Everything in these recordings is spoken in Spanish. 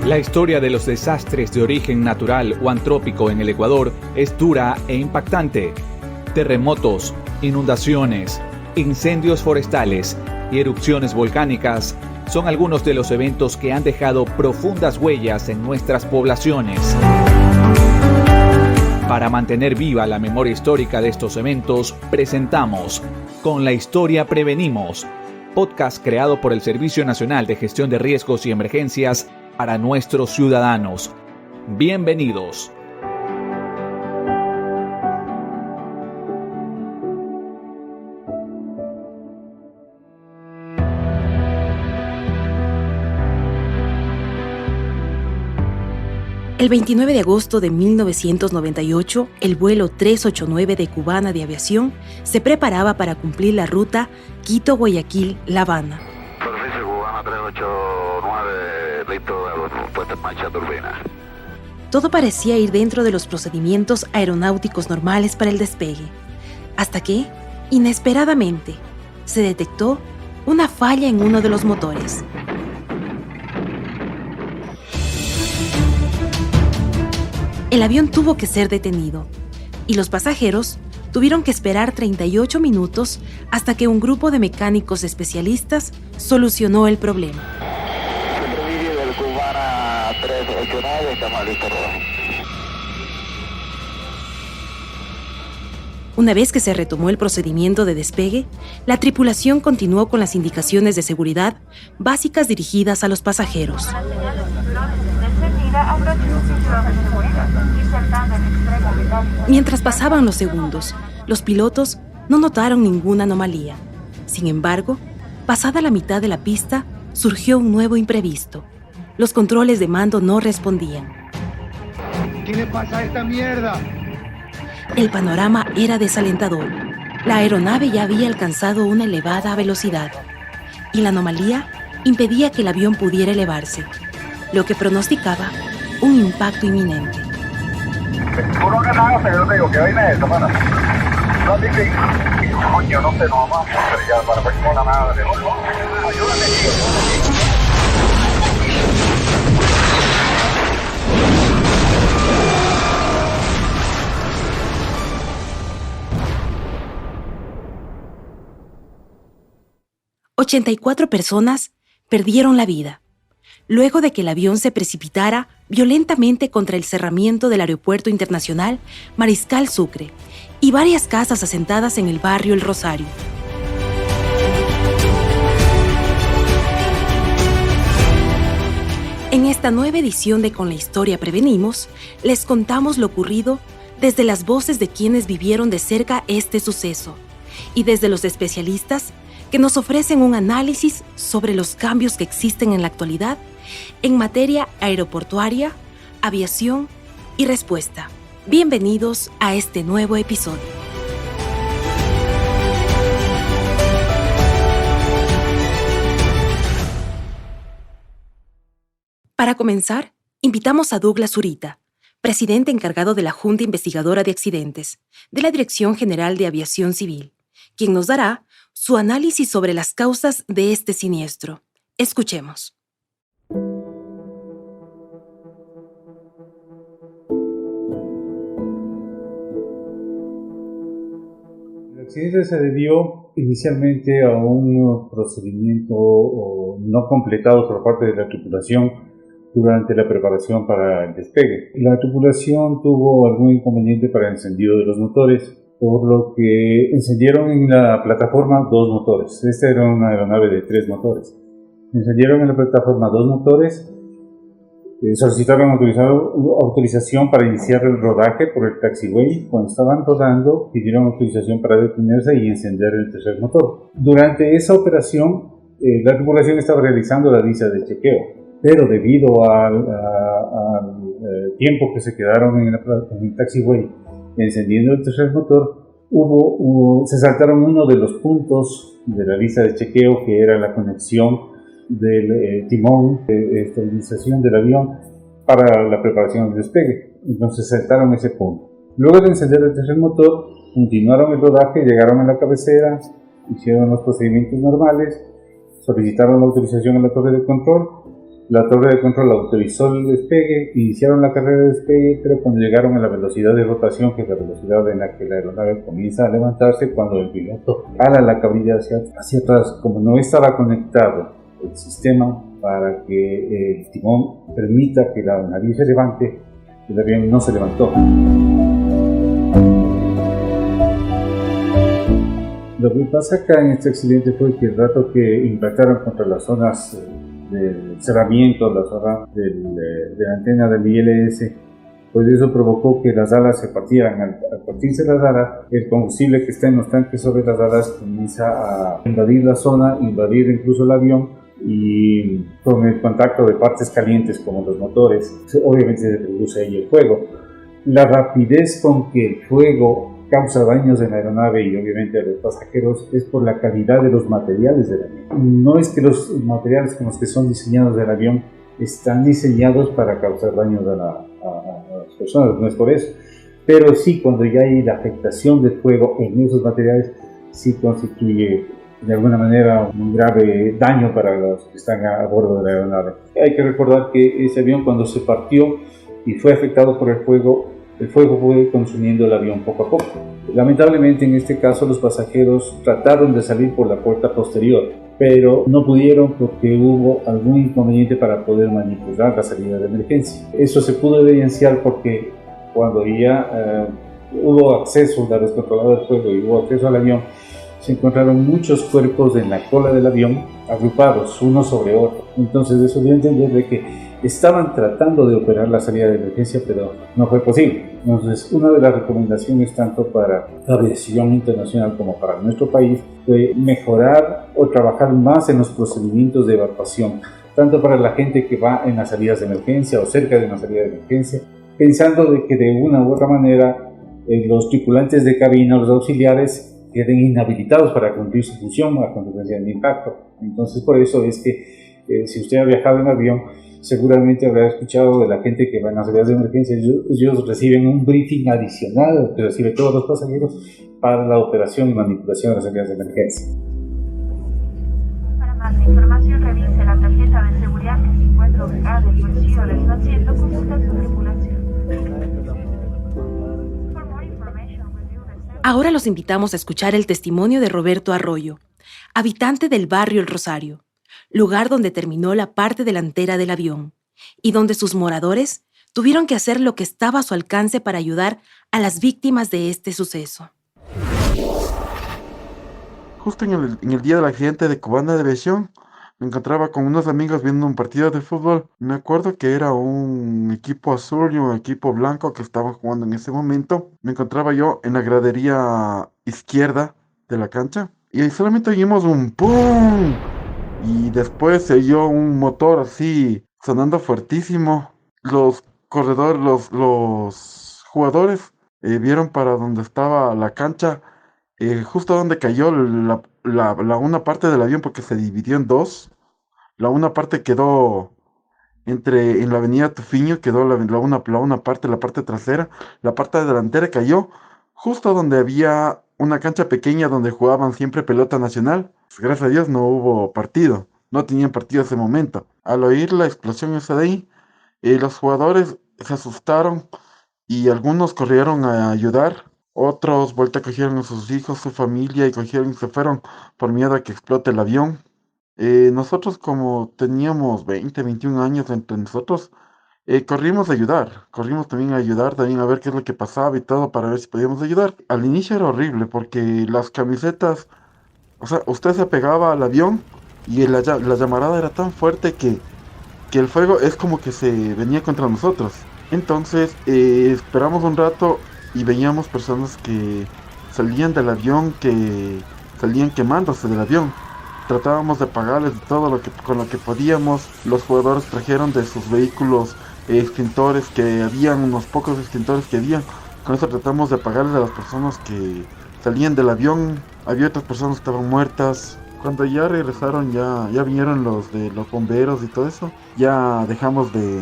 La historia de los desastres de origen natural o antrópico en el Ecuador es dura e impactante. Terremotos, inundaciones, incendios forestales y erupciones volcánicas son algunos de los eventos que han dejado profundas huellas en nuestras poblaciones. Para mantener viva la memoria histórica de estos eventos, presentamos Con la Historia Prevenimos, podcast creado por el Servicio Nacional de Gestión de Riesgos y Emergencias para nuestros ciudadanos. Bienvenidos. El 29 de agosto de 1998, el vuelo 389 de Cubana de Aviación se preparaba para cumplir la ruta Quito-Guayaquil-La Habana. Servicio Cubana 389, listo, puesta en marcha turbina. Todo parecía ir dentro de los procedimientos aeronáuticos normales para el despegue, hasta que, inesperadamente, se detectó una falla en uno de los motores. El avión tuvo que ser detenido y los pasajeros tuvieron que esperar 38 minutos hasta que un grupo de mecánicos especialistas solucionó el problema. Servicio del Cubana 389, estamos listos. Una vez que se retomó el procedimiento de despegue, la tripulación continuó con las indicaciones de seguridad básicas dirigidas a los pasajeros. Mientras pasaban los segundos, los pilotos no notaron ninguna anomalía. Sin embargo, pasada la mitad de la pista, surgió un nuevo imprevisto. Los controles de mando no respondían. ¿Qué le pasa a esta mierda? El panorama era desalentador. La aeronave ya había alcanzado una elevada velocidad y la anomalía impedía que el avión pudiera elevarse, lo que pronosticaba un impacto inminente. Uno que nada, yo te digo que hoy me mano. No dije, coño, no sé, no vamos a estrellar para ver con la madre. Ayúdame, tío. 84 personas perdieron la vida luego de que el avión se precipitara violentamente contra el cerramiento del Aeropuerto Internacional Mariscal Sucre y varias casas asentadas en el barrio El Rosario. En esta nueva edición de Con la Historia Prevenimos, les contamos lo ocurrido desde las voces de quienes vivieron de cerca este suceso y desde los especialistas que nos ofrecen un análisis sobre los cambios que existen en la actualidad en materia aeroportuaria, aviación y respuesta. Bienvenidos a este nuevo episodio. Para comenzar, invitamos a Douglas Zurita, presidente encargado de la Junta Investigadora de Accidentes de la Dirección General de Aviación Civil, quien nos dará su análisis sobre las causas de este siniestro. Escuchemos. El accidente se debió inicialmente a un procedimiento no completado por parte de la tripulación durante la preparación para el despegue. La tripulación tuvo algún inconveniente para el encendido de los motores, por lo que encendieron en la plataforma 2 motores. Esta era una aeronave de 3 motores. Encendieron en la plataforma 2 motores, solicitaron autorización para iniciar el rodaje por el taxiway. Cuando estaban rodando, pidieron autorización para detenerse y encender el tercer motor. Durante esa operación, la tripulación estaba realizando la visa de chequeo, pero debido al tiempo que se quedaron en el taxiway encendiendo el tercer motor, se saltaron uno de los puntos de la lista de chequeo, que era la conexión del timón de estabilización del avión para la preparación del despegue. Entonces saltaron ese punto. Luego de encender el tercer motor, continuaron el rodaje, llegaron a la cabecera, hicieron los procedimientos normales, solicitaron la autorización a la torre de control La torre de control autorizó el despegue, iniciaron la carrera de despegue, pero cuando llegaron a la velocidad de rotación, que es la velocidad en la que la aeronave comienza a levantarse, cuando el piloto jala la cabrilla hacia atrás, como no estaba conectado el sistema para que el timón permita que la nariz se levante, el avión no se levantó. Lo que pasa acá en este accidente fue que el rato que impactaron contra las zonas del cerramiento, la zona de la antena del ILS, pues eso provocó que las alas se partieran. Al partirse las alas, el combustible que está en los tanques sobre las alas comienza a invadir la zona, invadir incluso el avión, y con el contacto de partes calientes como los motores, obviamente se produce ahí el fuego. La rapidez con que el fuego causa daños en la aeronave y obviamente a los pasajeros es por la calidad de los materiales del avión. No es que los materiales con los que son diseñados del avión están diseñados para causar daños a las personas, no es por eso. Pero sí, cuando ya hay la afectación del fuego en esos materiales, sí constituye de alguna manera un grave daño para los que están a bordo de la aeronave. Hay que recordar que ese avión, cuando se partió y fue afectado por el fuego fue consumiendo el avión poco a poco. Lamentablemente, en este caso, los pasajeros trataron de salir por la puerta posterior, pero no pudieron porque hubo algún inconveniente para poder manipular la salida de emergencia. Eso se pudo evidenciar porque cuando ya hubo acceso, la descontrolada del fuego y hubo acceso al avión, se encontraron muchos cuerpos en la cola del avión agrupados uno sobre otro. Entonces eso dio a entender de que estaban tratando de operar la salida de emergencia, pero no fue posible. Entonces, una de las recomendaciones tanto para la aviación internacional como para nuestro país fue mejorar o trabajar más en los procedimientos de evacuación, tanto para la gente que va en las salidas de emergencia o cerca de una salida de emergencia, pensando de que de una u otra manera los tripulantes de cabina, los auxiliares, queden inhabilitados para cumplir su función a consecuencia del impacto. Entonces, por eso es que si usted ha viajado en avión, seguramente habrá escuchado de la gente que va en las salidas de emergencia. Ellos reciben un briefing adicional que reciben todos los pasajeros para la operación y manipulación de las salidas de emergencia. Para más información, revise la tarjeta de seguridad que se encuentra ubicada en el bolsillo de su asiento con su tripulación. Ahora los invitamos a escuchar el testimonio de Roberto Arroyo, habitante del barrio El Rosario, lugar donde terminó la parte delantera del avión y donde sus moradores tuvieron que hacer lo que estaba a su alcance para ayudar a las víctimas de este suceso. Justo en el día del accidente de Cubana de Aviación, me encontraba con unos amigos viendo un partido de fútbol. Me acuerdo que era un equipo azul y un equipo blanco que estaban jugando en ese momento. Me encontraba yo en la gradería izquierda de la cancha y solamente oímos un ¡pum! Y después se oyó un motor así sonando fuertísimo. Los corredores, los jugadores vieron para donde estaba la cancha, justo donde cayó la una parte del avión, porque se dividió en dos. La una parte quedó en la avenida Tufiño, quedó la una parte, la parte trasera. La parte delantera cayó justo donde había una cancha pequeña donde jugaban siempre pelota nacional. Gracias a Dios no hubo partido, no tenían partido ese momento. Al oír la explosión esa de ahí, los jugadores se asustaron y algunos corrieron a ayudar. Otros cogieron a sus hijos, su familia y cogieron y se fueron por miedo a que explote el avión. Nosotros, como teníamos 20, 21 años entre nosotros, corrimos también a ayudar, también a ver qué es lo que pasaba y todo para ver si podíamos ayudar. Al inicio era horrible porque las camisetas, o sea, usted se pegaba al avión y la llamarada era tan fuerte que el fuego es como que se venía contra nosotros. Entonces esperamos un rato y veíamos personas que salían del avión, que salían quemándose del avión. Tratábamos de pagarles todo con lo que podíamos. Los jugadores trajeron de sus vehículos extintores, que habían unos pocos extintores que habían. Con eso tratamos de pagarles a las personas que salían del avión. Había otras personas que estaban muertas. Cuando ya regresaron, ya vinieron los de los bomberos y todo eso, ya dejamos de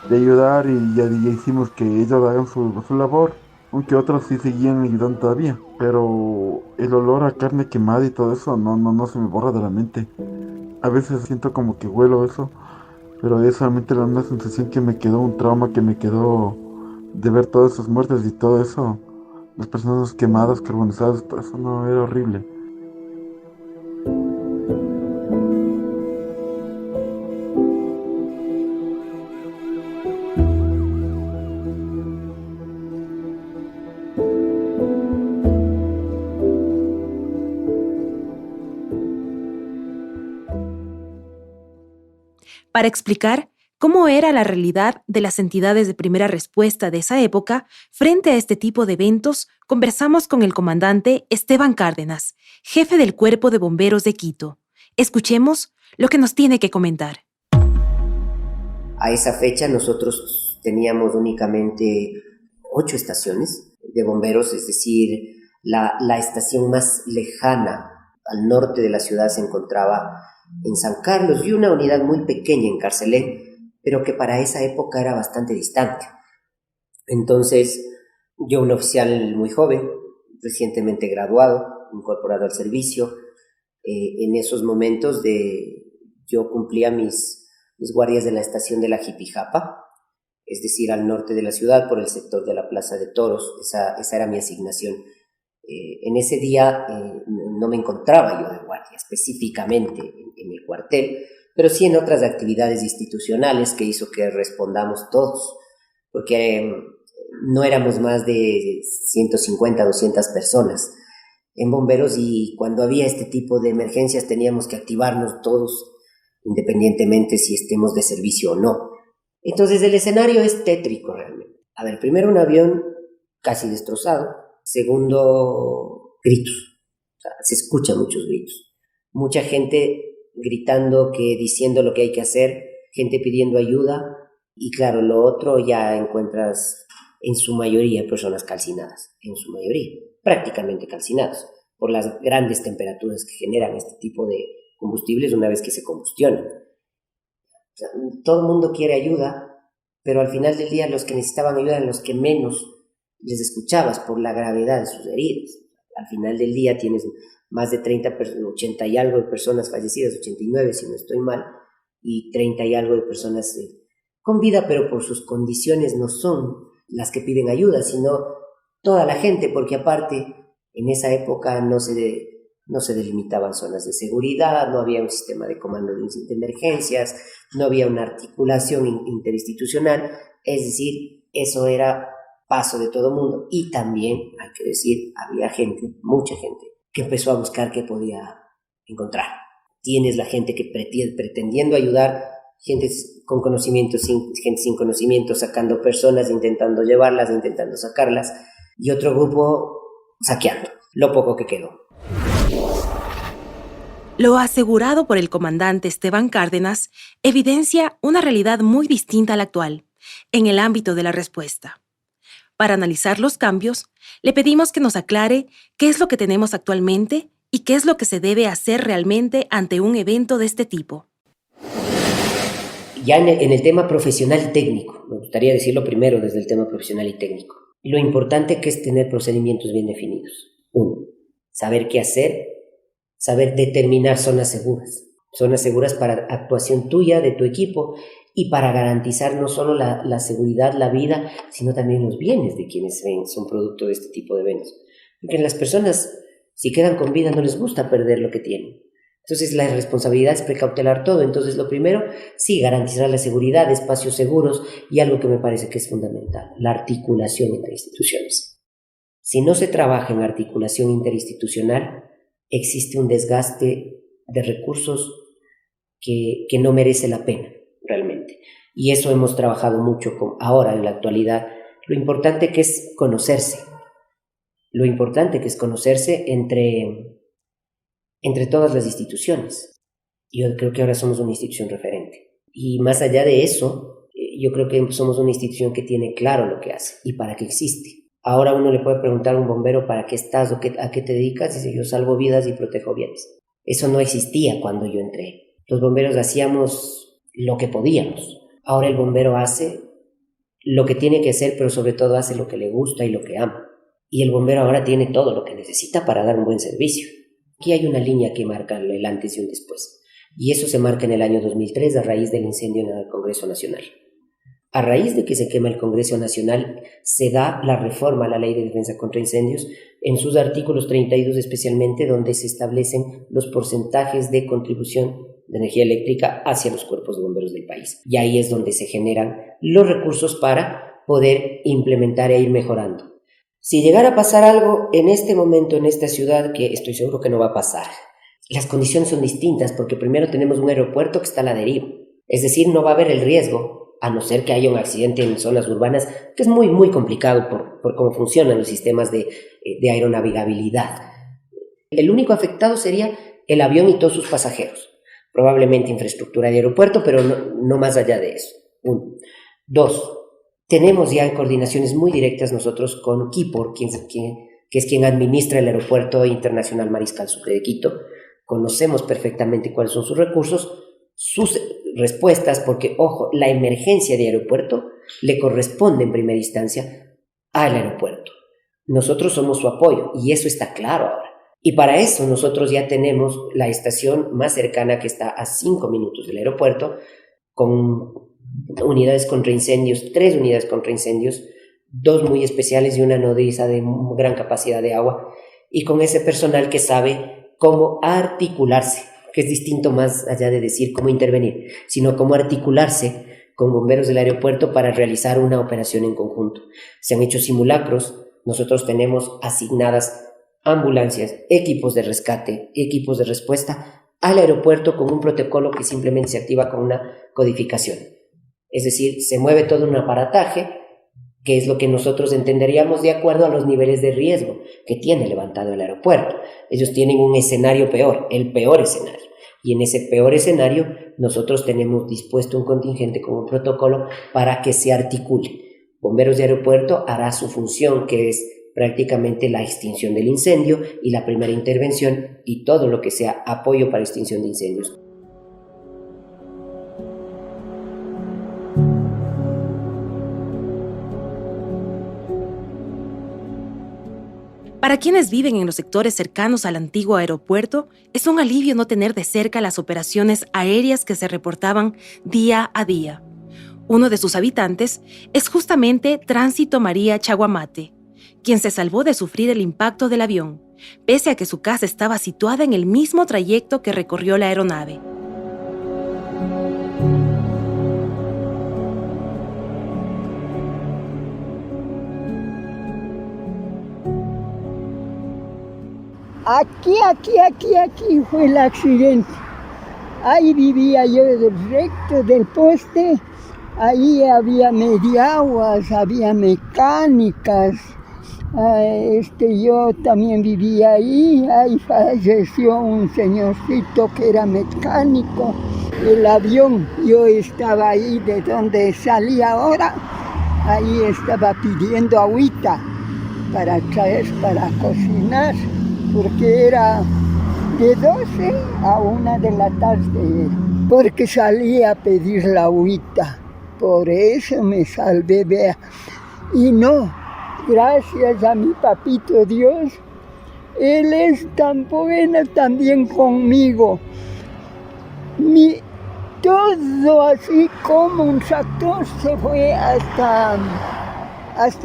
ayudar y ya hicimos que ellos hagan su labor. Aunque otros sí seguían ayudando todavía. Pero el olor a carne quemada y todo eso no se me borra de la mente. A veces siento como que huelo eso. pero es solamente una sensación que me quedó, un trauma que me quedó de ver todas esas muertes y todo eso, las personas quemadas, carbonizadas, todo eso no era horrible. Para explicar cómo era la realidad de las entidades de primera respuesta de esa época frente a este tipo de eventos, conversamos con el comandante Esteban Cárdenas, jefe del Cuerpo de Bomberos de Quito. Escuchemos lo que nos tiene que comentar. A esa fecha nosotros teníamos únicamente 8 estaciones de bomberos, es decir, la estación más lejana al norte de la ciudad se encontraba en San Carlos y una unidad muy pequeña en Carcelén, pero que para esa época era bastante distante. Entonces, yo, un oficial muy joven, recientemente graduado, incorporado al servicio, en esos momentos yo cumplía mis guardias de la estación de la Jipijapa, es decir, al norte de la ciudad, por el sector de la Plaza de Toros. Esa era mi asignación. En ese día no me encontraba yo de guardia específicamente en el cuartel, pero sí en otras actividades institucionales que hizo que respondamos todos, porque no éramos más de 150, 200 personas en bomberos, y cuando había este tipo de emergencias teníamos que activarnos todos, independientemente si estemos de servicio o no. Entonces el escenario es tétrico realmente. A ver, primero un avión casi destrozado. Segundo, gritos. O sea, se escuchan muchos gritos. Mucha gente gritando, diciendo lo que hay que hacer, gente pidiendo ayuda. Y claro, lo otro, ya encuentras en su mayoría personas calcinadas. En su mayoría, prácticamente calcinadas, por las grandes temperaturas que generan este tipo de combustibles una vez que se combustionan. O sea, todo el mundo quiere ayuda, pero al final del día los que necesitaban ayuda eran los que menos les escuchabas por la gravedad de sus heridas. Al final del día tienes más de 80 y algo de personas fallecidas, 89 si no estoy mal, y 30 y algo de personas con vida, pero por sus condiciones no son las que piden ayuda, sino toda la gente, porque aparte en esa época no se delimitaban zonas de seguridad, no había un sistema de comando de emergencias, no había una articulación interinstitucional, es decir, eso era paso de todo mundo. Y también, hay que decir, había gente, mucha gente, que empezó a buscar qué podía encontrar. Tienes la gente que pretendiendo ayudar, gente con conocimiento, gente sin conocimiento, sacando personas, intentando llevarlas, intentando sacarlas, y otro grupo saqueando lo poco que quedó. Lo asegurado por el comandante Esteban Cárdenas evidencia una realidad muy distinta a la actual, en el ámbito de la respuesta. Para analizar los cambios, le pedimos que nos aclare qué es lo que tenemos actualmente y qué es lo que se debe hacer realmente ante un evento de este tipo. Ya en el tema profesional y técnico, me gustaría decirlo primero desde el tema profesional y técnico. Lo importante que es tener procedimientos bien definidos. 1. Saber qué hacer, saber determinar zonas seguras para actuación tuya, de tu equipo, y para garantizar no solo la seguridad, la vida, sino también los bienes de quienes son producto de este tipo de eventos. Porque las personas, si quedan con vida, no les gusta perder lo que tienen. Entonces la responsabilidad es precautelar todo. Entonces lo primero, sí, garantizar la seguridad, espacios seguros, y algo que me parece que es fundamental, la articulación entre instituciones. Si no se trabaja en articulación interinstitucional, existe un desgaste de recursos que no merece la pena realmente. Y eso hemos trabajado mucho ahora en la actualidad. Lo importante que es conocerse. Lo importante que es conocerse entre todas las instituciones. Yo creo que ahora somos una institución referente. Y más allá de eso, yo creo que somos una institución que tiene claro lo que hace y para qué existe. Ahora uno le puede preguntar a un bombero ¿para qué estás o a qué te dedicas? Y dice, yo salvo vidas y protejo bienes. Eso no existía cuando yo entré. Los bomberos hacíamos lo que podíamos. Ahora el bombero hace lo que tiene que hacer, pero sobre todo hace lo que le gusta y lo que ama. Y el bombero ahora tiene todo lo que necesita para dar un buen servicio. Aquí hay una línea que marca el antes y un después. Y eso se marca en el año 2003 a raíz del incendio en el Congreso Nacional. A raíz de que se quema el Congreso Nacional, se da la reforma a la Ley de Defensa contra Incendios en sus artículos 32 especialmente, donde se establecen los porcentajes de contribución de energía eléctrica hacia los cuerpos de bomberos del país. Y ahí es donde se generan los recursos para poder implementar e ir mejorando. Si llegara a pasar algo en este momento en esta ciudad, que estoy seguro que no va a pasar, las condiciones son distintas porque primero tenemos un aeropuerto que está a la deriva. Es decir, no va a haber el riesgo, a no ser que haya un accidente en zonas urbanas, que es muy, muy complicado por cómo funcionan los sistemas de aeronavegabilidad. El único afectado sería el avión y todos sus pasajeros. Probablemente infraestructura de aeropuerto, pero no más allá de eso. 1. 2. Tenemos ya coordinaciones muy directas nosotros con Kipor, que es quien administra el Aeropuerto Internacional Mariscal Sucre de Quito. Conocemos perfectamente cuáles son sus recursos, sus respuestas, porque, ojo, la emergencia de aeropuerto le corresponde en primera instancia al aeropuerto. Nosotros somos su apoyo y eso está claro ahora. Y para eso nosotros ya tenemos la estación más cercana que está a 5 minutos del aeropuerto, con unidades contra incendios, 3 unidades contra incendios, 2 muy especiales y una nodriza de gran capacidad de agua, y con ese personal que sabe cómo articularse, que es distinto más allá de decir cómo intervenir, sino cómo articularse con bomberos del aeropuerto para realizar una operación en conjunto. Se han hecho simulacros, nosotros tenemos asignadas ambulancias, equipos de rescate, equipos de respuesta al aeropuerto con un protocolo que simplemente se activa con una codificación. Es decir, se mueve todo un aparataje, que es lo que nosotros entenderíamos de acuerdo a los niveles de riesgo que tiene levantado el aeropuerto. Ellos tienen un escenario peor, el peor escenario. Y en ese peor escenario nosotros tenemos dispuesto un contingente con un protocolo para que se articule. Bomberos de aeropuerto hará su función, que es prácticamente la extinción del incendio y la primera intervención y todo lo que sea apoyo para extinción de incendios. Para quienes viven en los sectores cercanos al antiguo aeropuerto, es un alivio no tener de cerca las operaciones aéreas que se reportaban día a día. Uno de sus habitantes es justamente Tránsito María Chaguamate, quien se salvó de sufrir el impacto del avión, pese a que su casa estaba situada en el mismo trayecto que recorrió la aeronave. Aquí fue el accidente. Ahí vivía yo recto del poste, ahí había mediaguas, había mecánicas. Yo también vivía ahí falleció un señorcito que era mecánico. El avión, yo estaba ahí de donde salí ahora, ahí estaba pidiendo agüita para traer, para cocinar, porque era de 12 a 1 de la tarde, porque salí a pedir la agüita, por eso me salvé, vea, y no. Gracias a mi papito Dios, Él es tan bueno también conmigo. Todo así como un tractor se fue hasta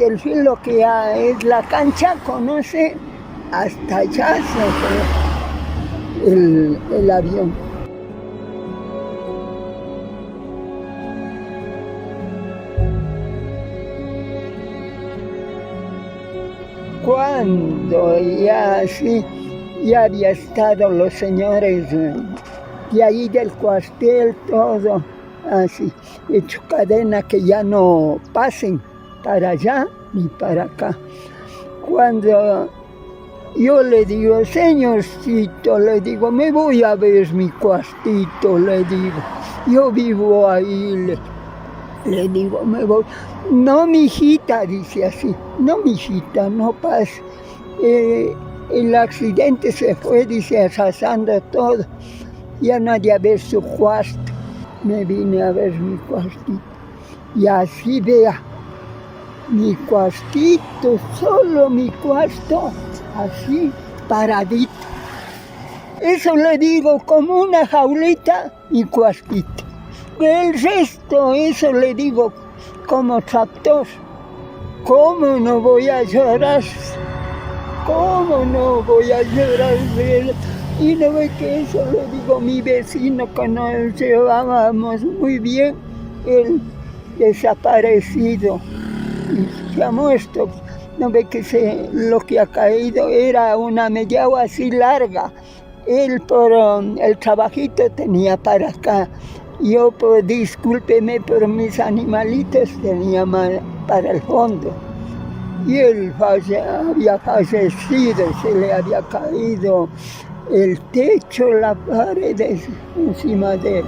el filo que ya es la cancha, conoce, hasta allá se fue el avión. Cuando ya había estado los señores de ahí del cuartel, todo así, hecho cadena que ya no pasen para allá ni para acá. Cuando yo le digo, señorcito, le digo, me voy a ver mi cuartito, le digo, yo vivo ahí, le digo, me voy. No, mijita, dice así, no, mijita, no pasa. El accidente se fue, dice, arrasando todo. Ya no había ver su cuarto. Me vine a ver mi cuartito. Y así, vea, mi cuartito, solo mi cuarto, así, paradito. Eso le digo como una jaulita y cuartito. El resto, eso le digo como tractor. ¿Cómo no voy a llorar? ¿Cómo no voy a llorar de él? Y no ve que eso le digo a mi vecino que nos llevábamos muy bien, el desaparecido, y se ha muerto. No ve que lo que ha caído era una media así larga. Él por el trabajito tenía para acá. Yo, pues, discúlpeme, pero mis animalitos tenía para el fondo. Y él había fallecido, se le había caído el techo, las paredes encima de él.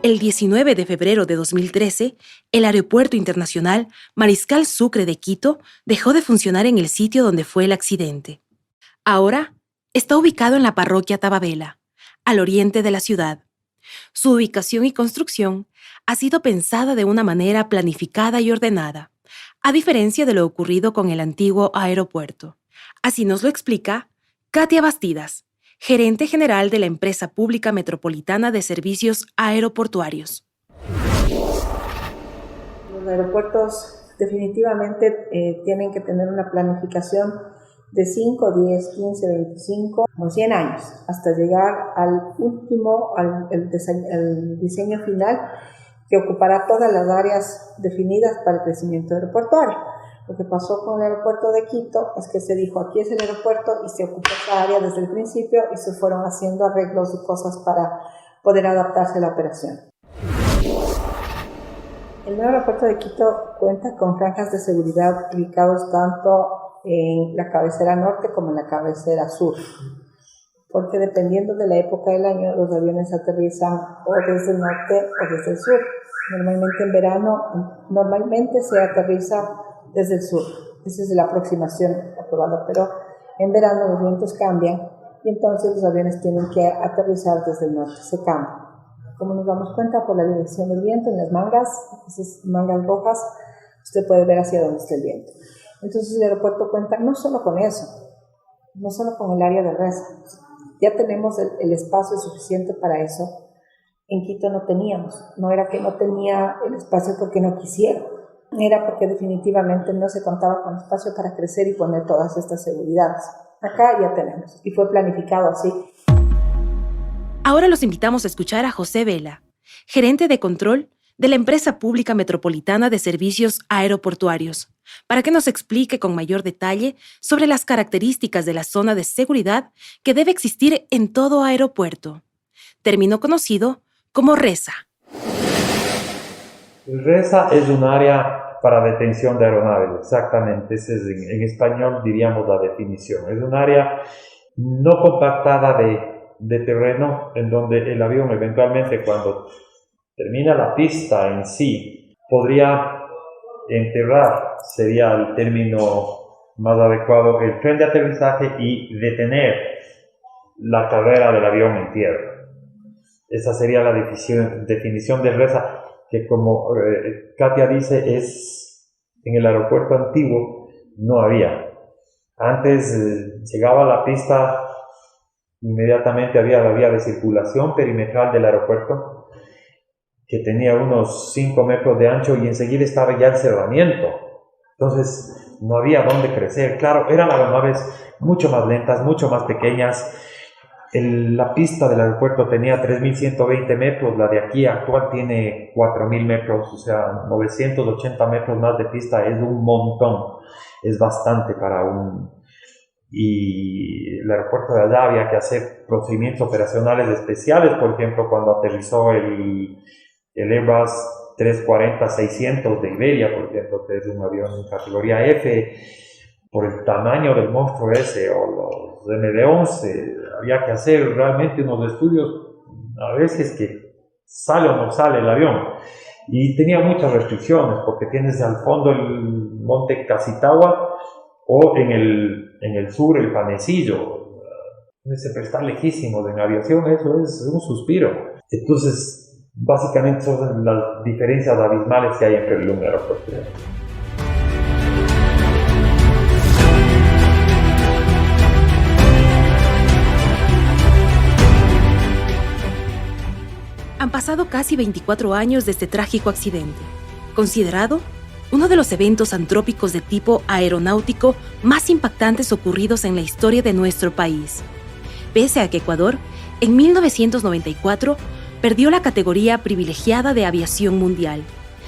El 19 de febrero de 2013, el Aeropuerto Internacional Mariscal Sucre de Quito dejó de funcionar en el sitio donde fue el accidente. Ahora está ubicado en la parroquia Tababela, al oriente de la ciudad. Su ubicación y construcción ha sido pensada de una manera planificada y ordenada, a diferencia de lo ocurrido con el antiguo aeropuerto. Así nos lo explica Katia Bastidas, gerente general de la Empresa Pública Metropolitana de Servicios Aeroportuarios. Los aeropuertos definitivamente tienen que tener una planificación de 5, 10, 15, 25, como 100 años, hasta llegar al último, el diseño final que ocupará todas las áreas definidas para el crecimiento aeroportuario. Lo que pasó con el aeropuerto de Quito es que se dijo, aquí es el aeropuerto, y se ocupó esa área desde el principio y se fueron haciendo arreglos y cosas para poder adaptarse a la operación. El nuevo aeropuerto de Quito cuenta con franjas de seguridad ubicados tanto en la cabecera norte como en la cabecera sur, porque dependiendo de la época del año los aviones aterrizan o desde el norte o desde el sur. Normalmente en verano, se aterriza desde el sur. Esa es la aproximación aprobada, pero en verano los vientos cambian y entonces los aviones tienen que aterrizar desde el norte, se cambia. Como nos damos cuenta por la dirección del viento en las mangas, esas mangas rojas, usted puede ver hacia dónde está el viento. Entonces el aeropuerto cuenta no solo con eso, no solo con el área de Resa, ya tenemos el espacio suficiente para eso. En Quito no teníamos, no era que no tenía el espacio porque no quisieron, era porque definitivamente no se contaba con espacio para crecer y poner todas estas seguridades. Acá ya tenemos, y fue planificado así. Ahora los invitamos a escuchar a José Vela, gerente de control de la Empresa Pública Metropolitana de Servicios Aeroportuarios, para que nos explique con mayor detalle sobre las características de la zona de seguridad que debe existir en todo aeropuerto, término conocido como RESA. El RESA es un área para detención de aeronaves, exactamente, ese es en español diríamos la definición. Es un área no compactada de terreno en donde el avión eventualmente cuando termina la pista en sí podría enterrar, sería el término más adecuado, el tren de aterrizaje y detener la carrera del avión en tierra. Esa sería la definición del RESA, que como Katia dice, es en el aeropuerto antiguo no había. Antes llegaba a la pista, inmediatamente había la vía de circulación perimetral del aeropuerto, que tenía unos 5 metros de ancho y enseguida estaba ya el cerramiento. Entonces no había dónde crecer. Claro, eran aeronaves mucho más lentas, mucho más pequeñas. La pista del aeropuerto tenía 3.120 metros, la de aquí actual tiene 4.000 metros, o sea, 980 metros más de pista es un montón, es bastante para y el aeropuerto de allá había que hacer procedimientos operacionales especiales, por ejemplo, cuando aterrizó el Airbus 340-600 de Iberia, por ejemplo, que es un avión en categoría F, por el tamaño del monstruo ese, o los MD-11, había que hacer realmente unos estudios, a veces que sale o no sale el avión, y tenía muchas restricciones, porque tienes al fondo el monte Casitagua, o en el sur el Panecillo, siempre está lejísimo. En aviación eso es un suspiro. Entonces Básicamente son las diferencias abismales que hay entre el uno y el otro. Han pasado casi 24 años de este trágico accidente, considerado uno de los eventos antrópicos de tipo aeronáutico más impactantes ocurridos en la historia de nuestro país. Pese a que Ecuador, en 1994, perdió la categoría privilegiada de aviación mundial,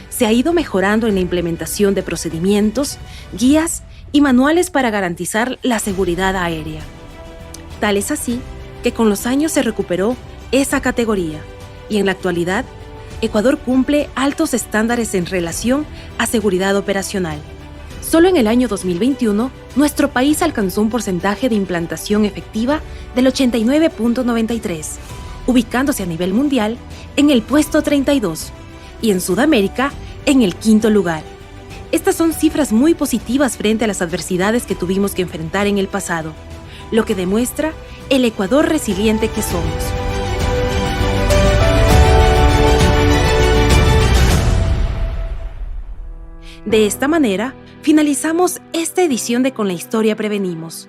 se ha ido mejorando en la implementación de procedimientos, guías y manuales para garantizar la seguridad aérea. Tal es así que con los años se recuperó esa categoría y en la actualidad, Ecuador cumple altos estándares en relación a seguridad operacional. Solo en el año 2021, nuestro país alcanzó un porcentaje de implantación efectiva del 89.93, ubicándose a nivel mundial en el puesto 32 y en Sudamérica en el 5º lugar. Estas son cifras muy positivas frente a las adversidades que tuvimos que enfrentar en el pasado, lo que demuestra el Ecuador resiliente que somos. De esta manera, finalizamos esta edición de Con la Historia Prevenimos.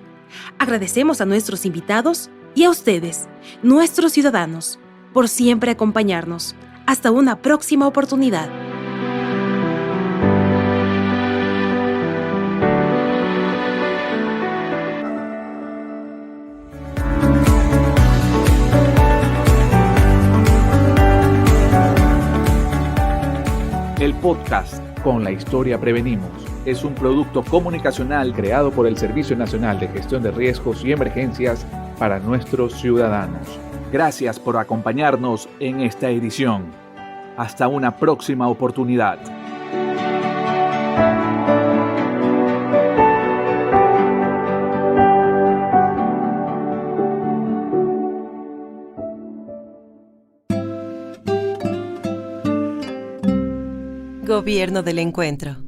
Agradecemos a nuestros invitados y a ustedes, nuestros ciudadanos, por siempre acompañarnos. Hasta una próxima oportunidad. El podcast Con la Historia Prevenimos es un producto comunicacional creado por el Servicio Nacional de Gestión de Riesgos y Emergencias para nuestros ciudadanos. Gracias por acompañarnos en esta edición. Hasta una próxima oportunidad. Gobierno del Encuentro.